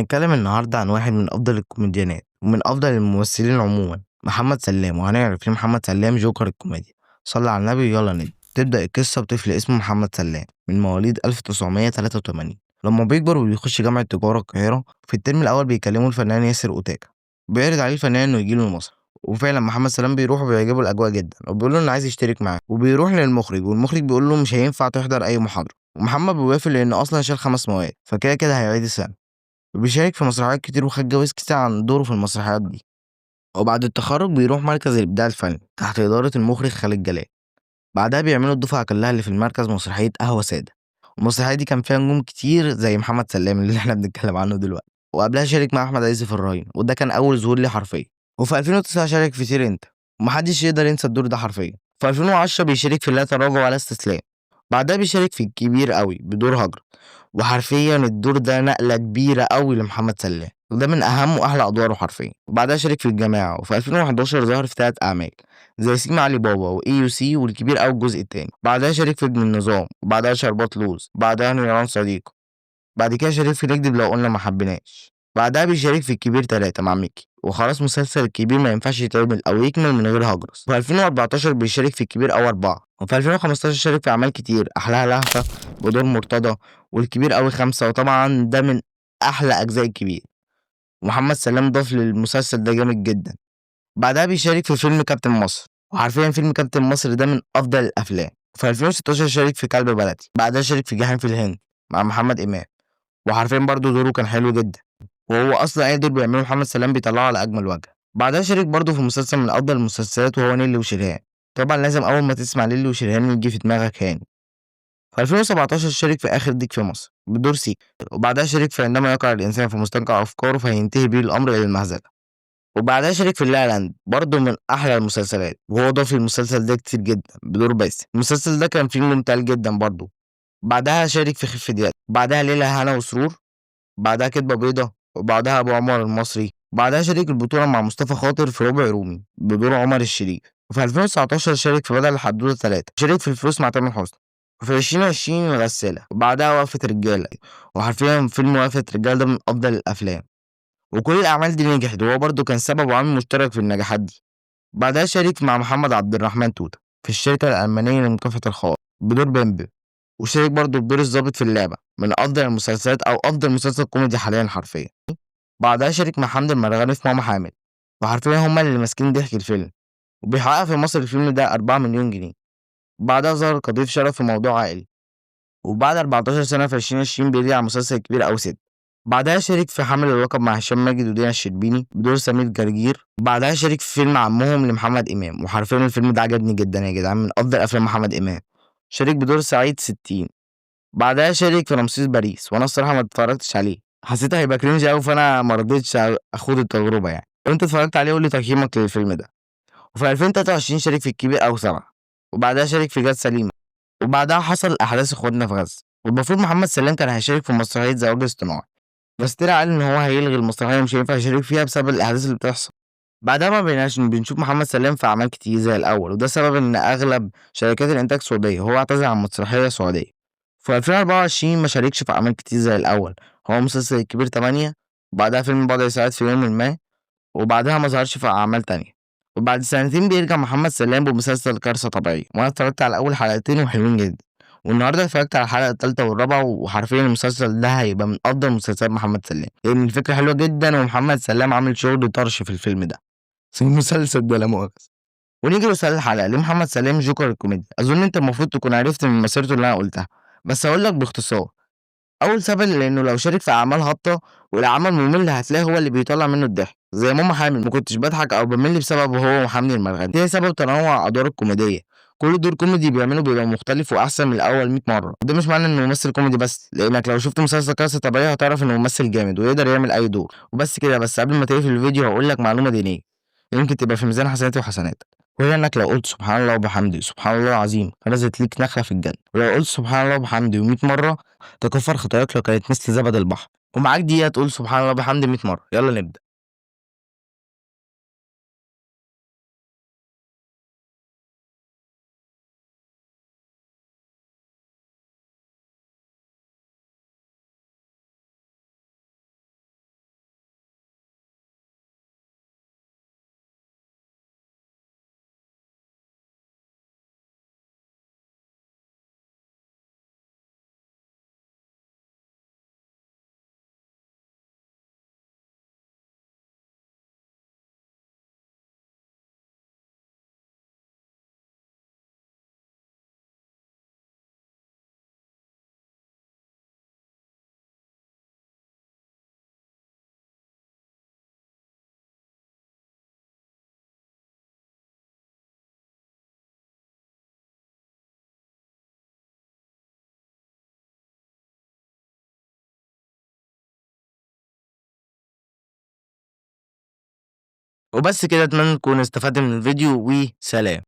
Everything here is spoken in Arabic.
هنتكلم النهارده عن واحد من أفضل الكوميديانات ومن أفضل الممثلين عموما، محمد سلام، وهنعرف ليه محمد سلام جوكر الكوميديا. صلى على النبي ويلا نبدأ. تبدأ القصة بطفل اسمه محمد سلام من مواليد 1983. لما بيكبر وبيخش جامعة تجارة القاهرة، في الترم الأول بيكلمه الفنان ياسر أوتاكا، بيعرض عليه الفنان إنه يجيله مصر. وفعلا محمد سلام بيروح وبيعجبه الأجواء جدا، وبيقول له إنه عايز يشترك معاه، وبيروح للمخرج والمخرج بيقول له مش هينفع تحضر أي محاضرة، ومحمد بيوافق لأنه أصلا شال 5 مواد، فكده كده هيعيد السنة. وبيشارك في مسرحيات كتير وخد جوايز كتير عن دوره في المسرحيات دي. وبعد التخرج بيروح مركز الإبداع الفني تحت إدارة المخرج خالد جلال. بعدها بيعملوا الدفعة كلها اللي في المركز مسرحية قهوة سادة. المسرحية دي كان فيها نجوم كتير زي محمد سلام اللي احنا بنتكلم عنه دلوقتي، وقبلها شارك مع أحمد عز في الراين، وده كان أول ظهور ليه حرفيا. وفي 2009 شارك في طير انت، ومحدش يقدر ينسى الدور ده حرفيا. في 2010 بيشارك في لا تراجع ولا استسلام. بعدها بيشارك في الكبير قوي بدور هجر، وحرفيا الدور ده نقلة كبيرة قوي لمحمد سلام، وده من أهم وأحلى أدواره حرفيا. وبعدها شارك في الجماعة، وفي 2011 ظهر في 3 أعمال زي سيما علي بابا وإي يو سي والكبير أوي الجزء التاني. بعدها شارك في ابن النظام، وبعدها شربات لوز، بعدها نيران صديقه. بعد كده شارك في نكدب لو قلنا ما حبيناش. بعدها بيشارك في الكبير 3 مع ميكي، وخلاص مسلسل الكبير ما ينفعش يتعمل أو يكمل من غير هجرس. في 2014 بيشارك في الكبير أو 4، وفي 2015 شارك في أعمال كتير أحلاها لهفة بدور مرتضى، والكبير أوي 5، وطبعا ده من أحلى أجزاء الكبير. ومحمد سلام ضاف للمسلسل ده جامد جدا. بعدها بيشارك في فيلم كابتن مصر، وحرفيا فيلم كابتن مصر ده من أفضل الأفلام. في 2016 شارك في كلب بلدي، بعدها شارك في جحيم في الهند مع محمد إمام، وحرفيا برضه دوره كان حلو جدا، وهو أصلا أي دور بيعمله محمد سلام بيطلعه على أجمل وجه. بعدها شارك برضه في مسلسل من أفضل المسلسلات وهو نيلي وشريهان. طبعا لازم أول ما تسمع نيلي وشريهان يجي في دماغك هاني. في 2017 شارك في آخر ديك في مصر بدور سيكا، وبعدها شارك في عندما يقع الإنسان في مستنقع أفكاره فهينتهي بيه الأمر إلى المهزلة. وبعدها شارك في لا لاند برضه من أحلى المسلسلات، وهو ضاف المسلسل ده كتير جدا بدور باسم. المسلسل ده كان فيه ممتع جدا برضه. بعدها شارك في خفة يد، بعدها ليلة هنا وسرور، بعدها كدبة بيضة، وبعدها أبو عمر المصري. بعدها شارك البطولة مع مصطفى خاطر في ربع رومي بدور عمر الشريف. وفي 2019 شارك في بدل الحدودة 3، شارك في الفلوس مع تامر حسني. وفي 2020 الغسالة، وبعدها وقفة رجالة. وحرفيا فيلم وقفة رجالة ده من أفضل الأفلام، وكل الأعمال دي نجحت، وهو برضه كان سبب وعامل مشترك في النجاحات دي. بعدها شارك مع محمد عبد الرحمن توتة في الشركة الألمانية لمكافحة الخوارق بدور بيمبي. وشارك برضه بدور الضابط في اللعبة من أفضل المسلسلات أو أفضل مسلسل كوميدي حاليا حرفيا. بعدها شارك مع حمد المرغني في ماما حامل، وحرفيا هما اللي ماسكين ضحك الفيلم، وبيحقق في مصر الفيلم ده 4 مليون جنيه. بعدها ظهر كضيف شرف في موضوع عائلي، وبعد 14 سنة في 2020 بيرجع مسلسل كبير أوي 6. بعدها شارك في حمل اللقب مع هشام ماجد ودينا الشربيني بدور سمير جرجير. بعدها شارك في فيلم عمهم لمحمد إمام، وحرفيا الفيلم ده عجبني جدا يا جدعان، من أفضل أفلام محمد إمام. شارك بدور سعيد 60. بعدها شارك في رمسيس باريس، وأنا الصراحة ما اتفرجتش عليه، حسيت هيبقى كرنج أوي، فأنا ما رضيتش أخوض التجربة يعني. لو أنت اتفرجت عليه قول لي تقييمك للفيلم ده. وفي 2023 شارك في الكبير أوي 7، وبعدها شارك في جاد سليمة، وبعدها حصل أحداث إخواتنا في غزة. والمفروض محمد سلام كان هيشارك في مسرحية زواج اصطناعي، بس طلع قال إن هو هيلغي المسرحية ومش هينفع يشارك فيها بسبب الأحداث اللي بتحصل. بعدها ما بقيناش بنشوف محمد سلام في أعمال كتير زي الأول، وده سبب إن أغلب شركات الإنتاج سعودية، وهو اعتزل عن مسرحية سعودية. في 2024 ما شاركش في أعمال كتير زي الأول، هو مسلسل الكبير 8، وبعدها فيلم بضع ساعات في يوم ما، وبعدها ما ظهرش في أعمال تانية. وبعد سنتين بيرجع محمد سلام بمسلسل كارثة طبيعية، وأنا اتفرجت على أول حلقتين وحلوين جدا، والنهارده اتفرجت على الحلقة التالتة والرابعة، وحرفيا المسلسل ده هيبقى من أفضل مسلسلات محمد سلام، لأن الفكرة حلوة جدا ومحمد سلام عامل شغل طرش في الفيلم ده، في المسلسل ده لا مؤاخذة. ونيجي لسؤال الحلقة، ليه محمد سلام جوكر الكوميديا؟ أظن أنت المفروض تكون عرفت من مسيرته اللي أنا قلتها، بس هقول لك باختصار. أول سبب لإنه لو شارك في أعمال هابطة والعمل ممل هتلاقي هو اللي بيطلّع منه الضحك، زي ماما حامل ما كنتش باضحك أو بامِل بسببه هو وحمدي المرغني. تاني سبب تنوع أدواره الكوميدية، كل دور كوميدي بيعمله بيبقى مختلف وأحسن من الأول 100 مرة، وده مش معناه إنه ممثل كوميدي بس، لإنك لو شُفت مسلسل كاسة طبيعية هتعرف إنه ممثل جامد ويقدر يعمل أي دور. وبس كده، بس قبل ما تقفل الفيديو هاقول لك معلومة دينية، يمكن تبقى في ميزان حسناتي وحسناتك، وهي إنك لو قُلت سبحان الله وبحمده سبحان الله العظيم نزلت ليك نخلة في الجنة، ولو قُلت سبحان الله وبحمده 100 مرة تكفّر خطاياك لو كانت مثل زبد البحر. ومعاك دقيقة تقول سبحان الله وبحمده 100 مرة، يلا نبدأ. وبس كده، أتمنى تكونوا استفدتوا من الفيديو وسلام.